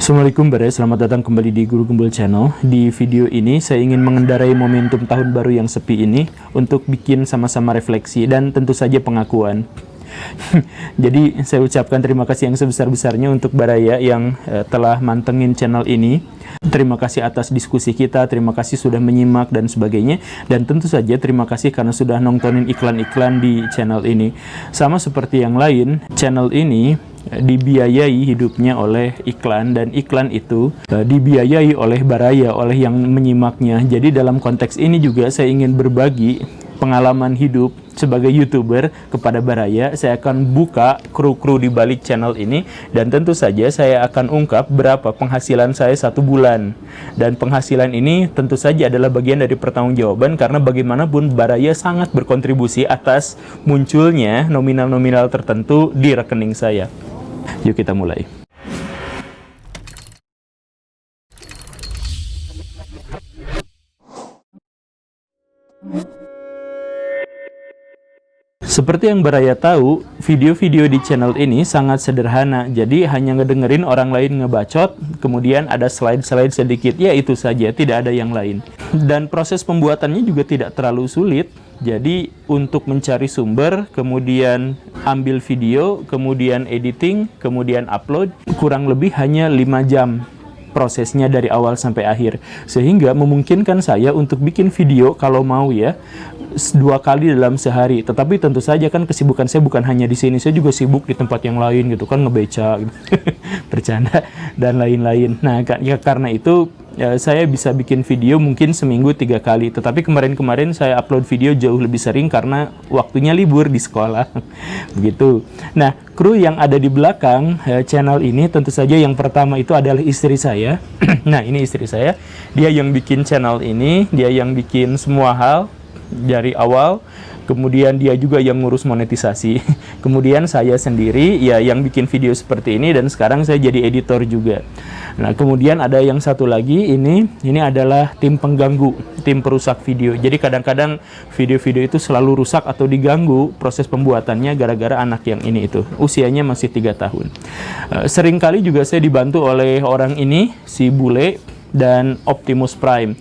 Assalamualaikum Bare, selamat datang kembali di Guru Gembul Channel. Di video ini saya ingin mengendarai momentum tahun baru yang sepi ini untuk bikin sama-sama refleksi dan tentu saja pengakuan. Jadi saya ucapkan terima kasih yang sebesar-besarnya untuk Baraya yang telah mantengin channel ini. Terima kasih atas diskusi kita, terima kasih sudah menyimak dan sebagainya. Dan tentu saja terima kasih karena sudah nontonin iklan-iklan di channel ini. Sama seperti yang lain, channel ini dibiayai hidupnya oleh iklan, dan iklan itu dibiayai oleh Baraya, oleh yang menyimaknya. Jadi dalam konteks ini juga saya ingin berbagi pengalaman hidup sebagai YouTuber kepada Baraya. Saya akan buka kru-kru di balik channel ini, dan tentu saja saya akan ungkap berapa penghasilan saya satu bulan. Dan penghasilan ini tentu saja adalah bagian dari pertanggungjawaban, karena bagaimanapun Baraya sangat berkontribusi atas munculnya nominal-nominal tertentu di rekening saya. Yuk kita mulai. Seperti yang Baraya tahu, video-video di channel ini sangat sederhana. Jadi hanya ngedengerin orang lain ngebacot, kemudian ada slide-slide sedikit, ya itu saja, tidak ada yang lain. Dan proses pembuatannya juga tidak terlalu sulit. Jadi untuk mencari sumber, kemudian ambil video, kemudian editing, kemudian upload, kurang lebih hanya 5 jam prosesnya dari awal sampai akhir. Sehingga memungkinkan saya untuk bikin video kalau mau ya, 2 kali dalam sehari. Tetapi tentu saja kan kesibukan saya bukan hanya di sini, saya juga sibuk di tempat yang lain gitu kan, ngebeca gitu. Bercanda dan lain-lain. Nah ya karena itu saya bisa bikin video mungkin seminggu 3 kali. Tetapi kemarin-kemarin saya upload video jauh lebih sering karena waktunya libur di sekolah. Begitu. Nah, kru yang ada di belakang channel ini tentu saja yang pertama itu adalah istri saya. Nah, ini istri saya. Dia yang bikin channel ini, dia yang bikin semua hal dari awal. Kemudian dia juga yang ngurus monetisasi. Kemudian saya sendiri ya yang bikin video seperti ini, dan sekarang saya jadi editor juga. Nah, kemudian ada yang satu lagi, ini adalah tim pengganggu, tim perusak video. Jadi kadang-kadang video-video itu selalu rusak atau diganggu proses pembuatannya gara-gara anak yang ini itu. Usianya masih 3 tahun. Seringkali juga saya dibantu oleh orang ini, si Bule dan Optimus Prime.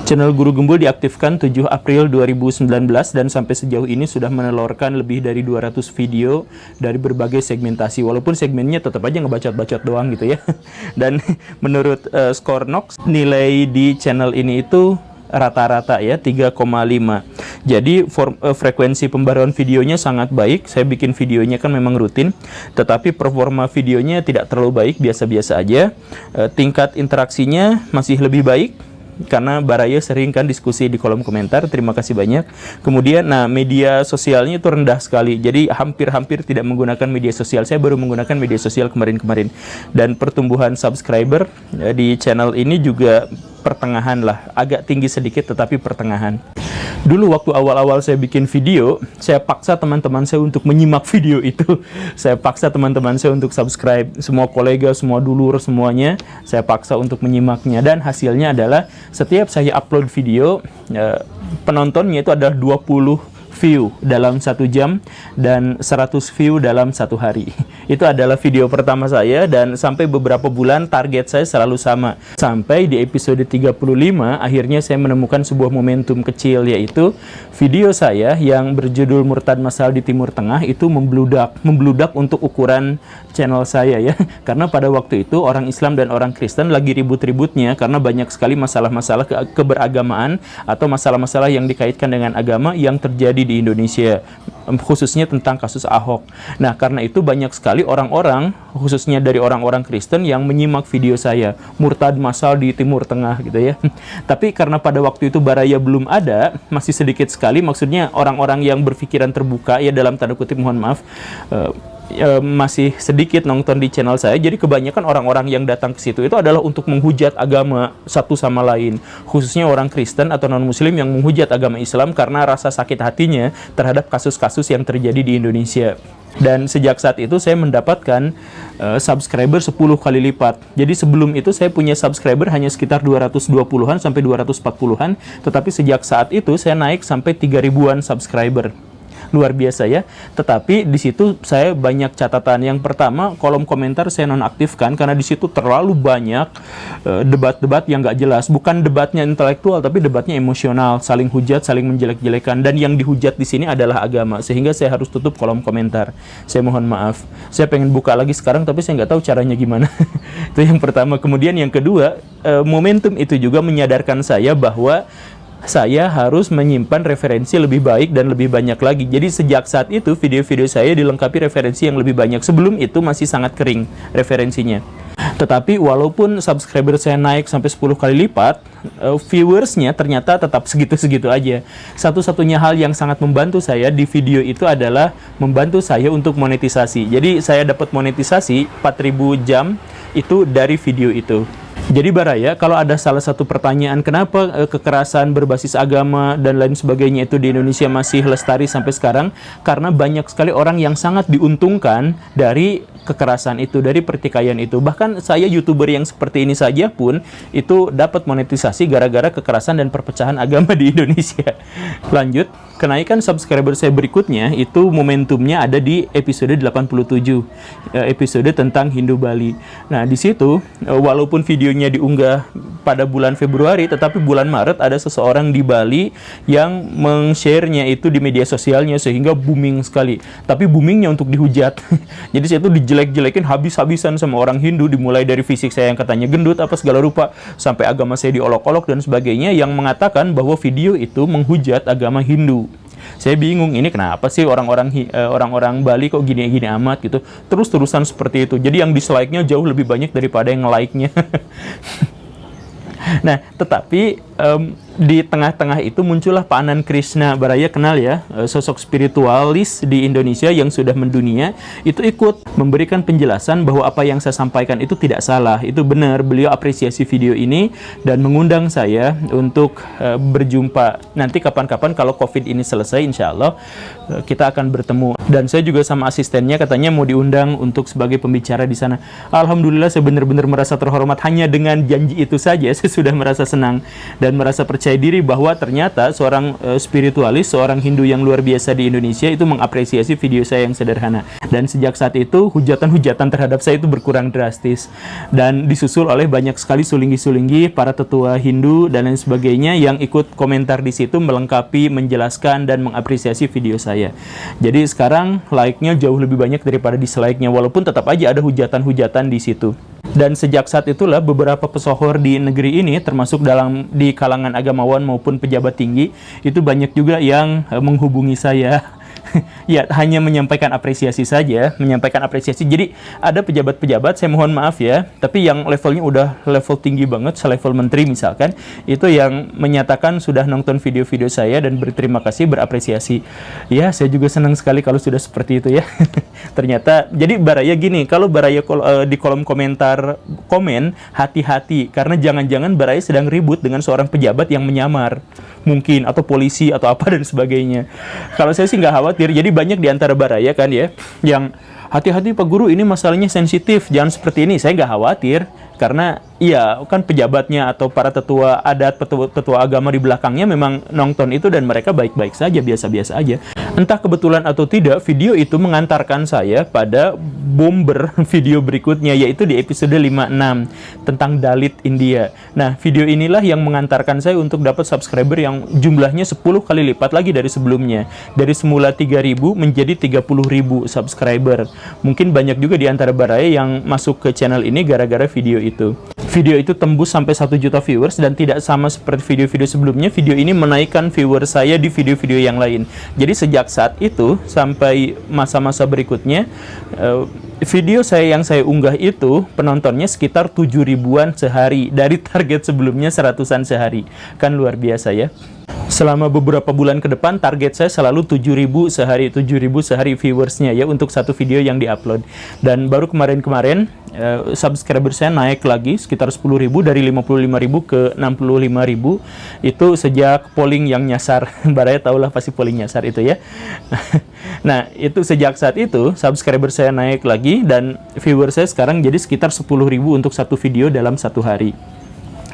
Channel Guru Gembul diaktifkan 7 April 2019 dan sampai sejauh ini sudah menelurkan lebih dari 200 video dari berbagai segmentasi. Walaupun segmennya tetap aja ngebacot-bacot doang gitu ya. Dan menurut Scorenox, nilai di channel ini itu rata-rata ya 3,5. Jadi frekuensi pembaruan videonya sangat baik. Saya bikin videonya kan memang rutin, tetapi performa videonya tidak terlalu baik, biasa-biasa aja. Tingkat interaksinya masih lebih baik karena Baraya sering kan diskusi di kolom komentar, terima kasih banyak. Kemudian nah media sosialnya itu rendah sekali, jadi hampir-hampir tidak menggunakan media sosial. Saya baru menggunakan media sosial kemarin-kemarin. Dan pertumbuhan subscriber di channel ini juga pertengahan lah, agak tinggi sedikit tetapi pertengahan. Dulu waktu awal-awal saya bikin video, saya paksa teman-teman saya untuk menyimak video itu. Saya paksa teman-teman saya untuk subscribe, semua kolega, semua dulur, semuanya saya paksa untuk menyimaknya. Dan hasilnya adalah setiap saya upload video, penontonnya itu adalah 20 view dalam 1 jam dan 100 view dalam 1 hari. Itu adalah video pertama saya, dan sampai beberapa bulan target saya selalu sama. Sampai di episode 35 akhirnya saya menemukan sebuah momentum kecil, yaitu video saya yang berjudul Murtad Masal di Timur Tengah itu membludak untuk ukuran channel saya ya. Karena pada waktu itu orang Islam dan orang Kristen lagi ribut-ributnya karena banyak sekali masalah-masalah keberagamaan atau masalah-masalah yang dikaitkan dengan agama yang terjadi di Indonesia, khususnya tentang kasus Ahok. Nah, karena itu banyak sekali orang-orang, khususnya dari orang-orang Kristen yang menyimak video saya, Murtad Masal di Timur Tengah gitu ya. Tapi karena pada waktu itu Baraya belum ada, masih sedikit sekali, maksudnya orang-orang yang berpikiran terbuka ya dalam tanda kutip, mohon maaf, masih sedikit nonton di channel saya. Jadi kebanyakan orang-orang yang datang ke situ itu adalah untuk menghujat agama satu sama lain, khususnya orang Kristen atau non-Muslim yang menghujat agama Islam karena rasa sakit hatinya terhadap kasus-kasus yang terjadi di Indonesia. Dan sejak saat itu saya mendapatkan subscriber 10 kali lipat. Jadi sebelum itu saya punya subscriber hanya sekitar 220-an sampai 240-an, tetapi sejak saat itu saya naik sampai 3000-an subscriber. luar biasa ya. Tetapi di situ saya banyak catatan. Yang pertama, kolom komentar saya nonaktifkan karena di situ terlalu banyak debat-debat yang nggak jelas. Bukan debatnya intelektual, tapi debatnya emosional, saling hujat, saling menjelek-jelekan. Dan yang dihujat di sini adalah agama, sehingga saya harus tutup kolom komentar. Saya mohon maaf. Saya pengen buka lagi sekarang, tapi saya nggak tahu caranya gimana. Itu yang pertama. Kemudian yang kedua, momentum itu juga menyadarkan saya bahwa saya harus menyimpan referensi lebih baik dan lebih banyak lagi. Jadi sejak saat itu video-video saya dilengkapi referensi yang lebih banyak. Sebelum itu masih sangat kering referensinya. Tetapi walaupun subscriber saya naik sampai 10 kali lipat, viewersnya ternyata tetap segitu-segitu aja. Satu-satunya hal yang sangat membantu saya di video itu adalah membantu saya untuk monetisasi. Jadi saya dapat monetisasi 4.000 jam itu dari video itu. Jadi Baraya, kalau ada salah satu pertanyaan kenapa kekerasan berbasis agama dan lain sebagainya itu di Indonesia masih lestari sampai sekarang, karena banyak sekali orang yang sangat diuntungkan dari kekerasan itu, dari pertikaian itu. Bahkan saya YouTuber yang seperti ini saja pun itu dapat monetisasi gara-gara kekerasan dan perpecahan agama di Indonesia. Lanjut, kenaikan subscriber saya berikutnya itu momentumnya ada di episode 87, episode tentang Hindu Bali. Nah, di situ walaupun videonya diunggah pada bulan Februari, tetapi bulan Maret ada seseorang di Bali yang meng-share-nya itu di media sosialnya sehingga booming sekali. Tapi boomingnya untuk dihujat. Jadi saya itu dijelek-jelekin habis-habisan sama orang Hindu, dimulai dari fisik saya yang katanya gendut apa segala rupa, sampai agama saya diolok-olok dan sebagainya, yang mengatakan bahwa video itu menghujat agama Hindu. Saya bingung, ini kenapa sih orang-orang Bali kok gini-gini amat gitu. Terus-terusan seperti itu. Jadi yang dislike-nya jauh lebih banyak daripada yang like-nya. Nah, tetapi di tengah-tengah itu muncullah Pak Anand Krishna. Baraya kenal ya, sosok spiritualis di Indonesia yang sudah mendunia, itu ikut memberikan penjelasan bahwa apa yang saya sampaikan itu tidak salah, itu benar. Beliau apresiasi video ini dan mengundang saya untuk berjumpa. Nanti kapan-kapan kalau COVID ini selesai, insya Allah kita akan bertemu. Dan saya juga sama asistennya katanya mau diundang untuk sebagai pembicara di sana. Alhamdulillah saya benar-benar merasa terhormat. Hanya dengan janji itu saja saya sudah merasa senang dan merasa percaya diri bahwa ternyata seorang spiritualis, seorang Hindu yang luar biasa di Indonesia itu mengapresiasi video saya yang sederhana. Dan sejak saat itu hujatan-hujatan terhadap saya itu berkurang drastis dan disusul oleh banyak sekali sulinggi-sulinggi para tetua Hindu dan lain sebagainya yang ikut komentar di situ melengkapi, menjelaskan dan mengapresiasi video saya. Jadi sekarang like-nya jauh lebih banyak daripada dislike-nya, walaupun tetap aja ada hujatan-hujatan di situ. Dan sejak saat itulah beberapa pesohor di negeri ini, termasuk di kalangan agamawan maupun pejabat tinggi, itu banyak juga yang menghubungi saya. Ya, hanya menyampaikan apresiasi saja, menyampaikan apresiasi. Jadi ada pejabat-pejabat, saya mohon maaf ya, tapi yang levelnya udah level tinggi banget, selevel menteri misalkan, itu yang menyatakan sudah nonton video-video saya dan berterima kasih, berapresiasi. Ya, saya juga senang sekali kalau sudah seperti itu ya. Ternyata, jadi Baraya gini, kalau Baraya di kolom komentar komen, hati-hati, karena jangan-jangan Baraya sedang ribut dengan seorang pejabat yang menyamar, mungkin, atau polisi, atau apa dan sebagainya. Kalau saya sih nggak khawatir. Jadi banyak di antara Baraya kan ya, yang hati-hati Pak Guru, ini masalahnya sensitif, jangan seperti ini. Saya nggak khawatir, karena iya kan pejabatnya atau para tetua adat, tetua agama di belakangnya memang nonton itu dan mereka baik-baik saja, biasa-biasa aja. Entah kebetulan atau tidak, video itu mengantarkan saya pada bomber video berikutnya, yaitu di episode 56 tentang Dalit India. Nah, video inilah yang mengantarkan saya untuk dapat subscriber yang jumlahnya 10 kali lipat lagi dari sebelumnya. Dari semula 3.000 menjadi 30.000 subscriber. Mungkin banyak juga di antara Baraya yang masuk ke channel ini gara-gara video itu. Video itu tembus sampai 1 juta viewers dan tidak sama seperti video-video sebelumnya. Video ini menaikkan viewers saya di video-video yang lain. Jadi sejak saat itu sampai masa-masa berikutnya, video saya yang saya unggah itu penontonnya sekitar 7.000-an sehari dari target sebelumnya 100-an sehari. Kan luar biasa ya. Selama beberapa bulan ke depan target saya selalu 7.000 sehari viewersnya ya untuk satu video yang diupload. Dan baru kemarin-kemarin subscriber saya naik lagi sekitar 10.000 dari 55.000 ke 65.000. Itu sejak polling yang nyasar. Baraya tahulah pasti polling nyasar itu ya. Nah, itu sejak saat itu subscriber saya naik lagi dan viewer saya sekarang jadi sekitar 10.000 untuk satu video dalam satu hari.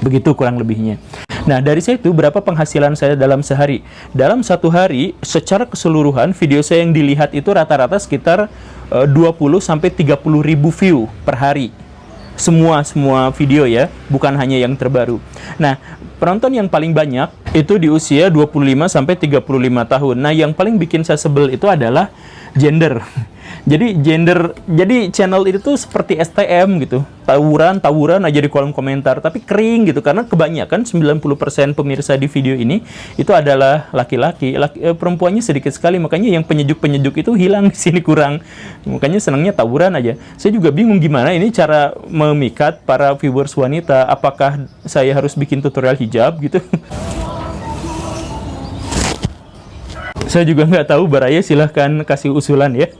Begitu kurang lebihnya. Nah, dari situ berapa penghasilan saya dalam sehari? Dalam satu hari, secara keseluruhan, video saya yang dilihat itu rata-rata sekitar 20 sampai 30 ribu view per hari. Semua video ya, bukan hanya yang terbaru. Nah, penonton yang paling banyak itu di usia 25 sampai 35 tahun. Nah, yang paling bikin saya sebel itu adalah gender. Jadi channel itu tuh seperti STM gitu. Tawuran aja di kolom komentar, tapi kering gitu karena kebanyakan 90% pemirsa di video ini itu adalah laki-laki. Perempuannya sedikit sekali, makanya yang penyejuk-penyejuk itu hilang di sini, kurang. Makanya senangnya tawuran aja. Saya juga bingung gimana ini cara memikat para viewers wanita. Apakah saya harus bikin tutorial hijab gitu? Saya juga nggak tahu, Baraya silahkan kasih usulan ya.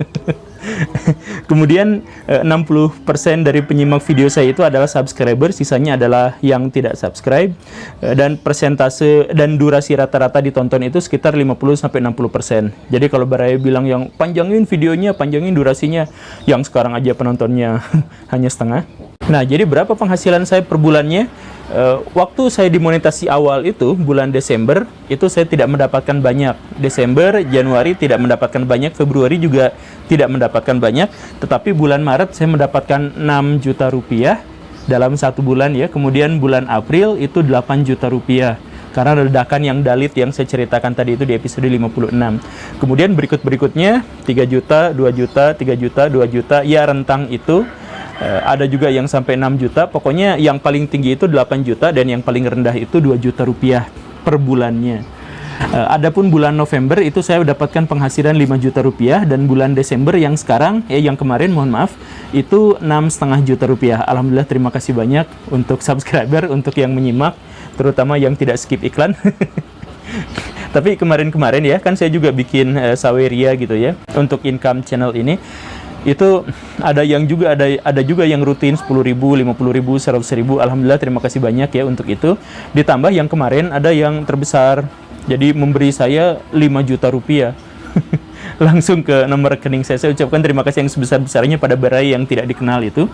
Kemudian 60% dari penyimak video saya itu adalah subscriber, sisanya adalah yang tidak subscribe, dan persentase dan durasi rata-rata ditonton itu sekitar 50-60%. Jadi kalau Baraya bilang yang panjangin videonya, panjangin durasinya, yang sekarang aja penontonnya hanya setengah. Nah, jadi berapa penghasilan saya per bulannya? Waktu saya dimonetasi awal itu, bulan Desember, itu saya tidak mendapatkan banyak. Desember, Januari tidak mendapatkan banyak, Februari juga tidak mendapatkan banyak, tetapi bulan Maret saya mendapatkan 6 juta rupiah dalam satu bulan ya. Kemudian bulan April itu 8 juta rupiah. Karena ledakan yang dalit yang saya ceritakan tadi itu di episode 56. Kemudian berikutnya 3 juta, 2 juta, 3 juta, 2 juta, ya rentang itu. Ada juga yang sampai 6 juta, pokoknya yang paling tinggi itu 8 juta dan yang paling rendah itu 2 juta rupiah per bulannya. Adapun bulan November itu saya dapatkan penghasilan 5 juta rupiah, dan bulan Desember yang sekarang, yang kemarin mohon maaf, itu 6,5 juta rupiah. Alhamdulillah, terima kasih banyak untuk subscriber, untuk yang menyimak, terutama yang tidak skip iklan. Tapi kemarin-kemarin ya, kan saya juga bikin saweria gitu ya, untuk income channel ini. Itu ada juga yang rutin 10.000, 50.000, 100.000. Alhamdulillah, terima kasih banyak ya untuk itu. Ditambah yang kemarin ada yang terbesar, jadi memberi saya 5 juta rupiah langsung ke nomor rekening saya. Saya ucapkan terima kasih yang sebesar-besarnya pada Baraya yang tidak dikenal itu.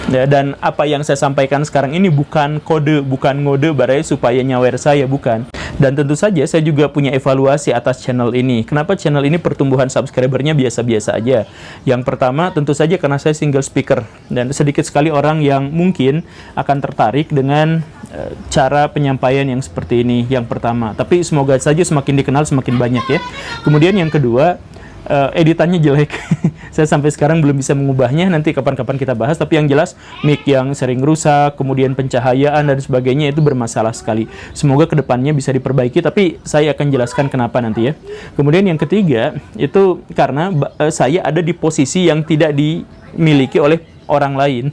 Dan apa yang saya sampaikan sekarang ini bukan ngode Baraya supaya nyawer saya, bukan. Dan tentu saja saya juga punya evaluasi atas channel ini. Kenapa channel ini pertumbuhan subscribernya biasa-biasa aja? Yang pertama tentu saja karena saya single speaker, dan sedikit sekali orang yang mungkin akan tertarik dengan cara penyampaian yang seperti ini, yang pertama. Tapi semoga saja semakin dikenal semakin banyak ya. Kemudian yang kedua, editannya jelek. Saya sampai sekarang belum bisa mengubahnya, nanti kapan-kapan kita bahas. Tapi yang jelas mic yang sering rusak, kemudian pencahayaan dan sebagainya itu bermasalah sekali. Semoga kedepannya bisa diperbaiki, tapi saya akan jelaskan kenapa nanti ya. Kemudian yang ketiga, itu karena saya ada di posisi yang tidak dimiliki oleh orang lain.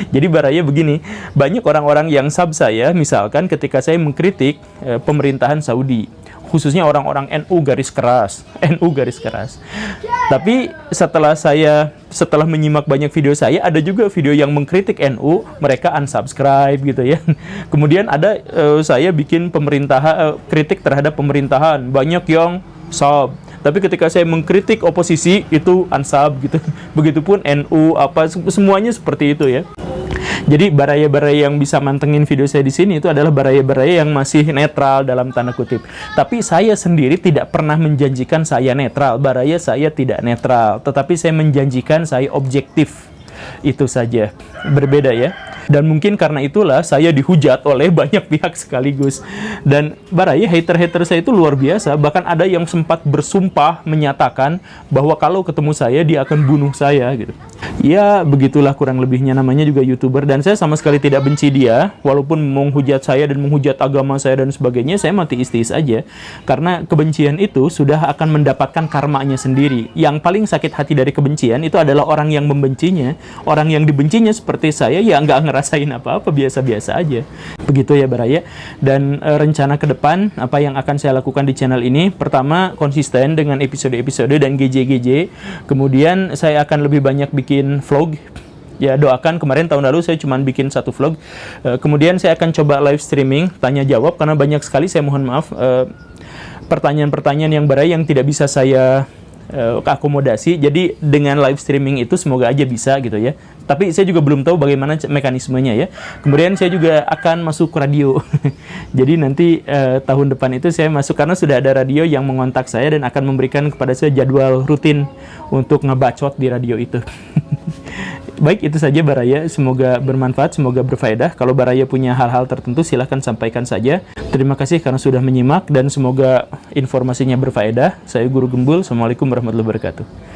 Jadi Baraya begini, banyak orang-orang yang sub saya, misalkan ketika saya mengkritik pemerintahan Saudi, khususnya orang-orang NU garis keras. Tapi setelah menyimak banyak video saya, ada juga video yang mengkritik NU, mereka unsubscribe gitu ya. Kemudian ada saya bikin kritik terhadap pemerintahan, banyak yang sub. Tapi ketika saya mengkritik oposisi, itu unsub gitu. Begitupun NU, semuanya seperti itu ya. Jadi Baraya-Baraya yang bisa mantengin video saya di sini itu adalah Baraya-Baraya yang masih netral dalam tanda kutip. Tapi saya sendiri tidak pernah menjanjikan saya netral. Baraya saya tidak netral, tetapi saya menjanjikan saya objektif. Itu saja. Berbeda ya. Dan mungkin karena itulah saya dihujat oleh banyak pihak sekaligus. Dan Baraya, hater-hater saya itu luar biasa. Bahkan ada yang sempat bersumpah menyatakan bahwa kalau ketemu saya, dia akan bunuh saya gitu. Ya, begitulah kurang lebihnya, namanya juga YouTuber. Dan saya sama sekali tidak benci dia. Walaupun menghujat saya dan menghujat agama saya dan sebagainya, saya mati istis aja. Karena kebencian itu sudah akan mendapatkan karmanya sendiri. Yang paling sakit hati dari kebencian itu adalah orang yang membencinya. Orang yang dibencinya seperti saya, ya nggak ngerasain apa-apa, biasa-biasa aja. Begitu ya Baraya. Dan rencana ke depan, apa yang akan saya lakukan di channel ini, pertama konsisten dengan episode-episode dan GJ-GJ. Kemudian saya akan lebih banyak bikin vlog. Ya, doakan, kemarin tahun lalu saya cuma bikin 1 vlog. Kemudian saya akan coba live streaming, tanya jawab, karena banyak sekali, saya mohon maaf, pertanyaan-pertanyaan yang Baraya yang tidak bisa saya akomodasi. Jadi dengan live streaming itu semoga aja bisa gitu ya. Tapi saya juga belum tahu bagaimana mekanismenya ya. Kemudian saya juga akan masuk radio. Jadi nanti tahun depan itu saya masuk karena sudah ada radio yang mengontak saya dan akan memberikan kepada saya jadwal rutin untuk ngebacot di radio itu. Baik, itu saja Baraya. Semoga bermanfaat, semoga berfaedah. Kalau Baraya punya hal-hal tertentu, silahkan sampaikan saja. Terima kasih karena sudah menyimak dan semoga informasinya berfaedah. Saya Guru Gembul. Assalamualaikum warahmatullahi wabarakatuh.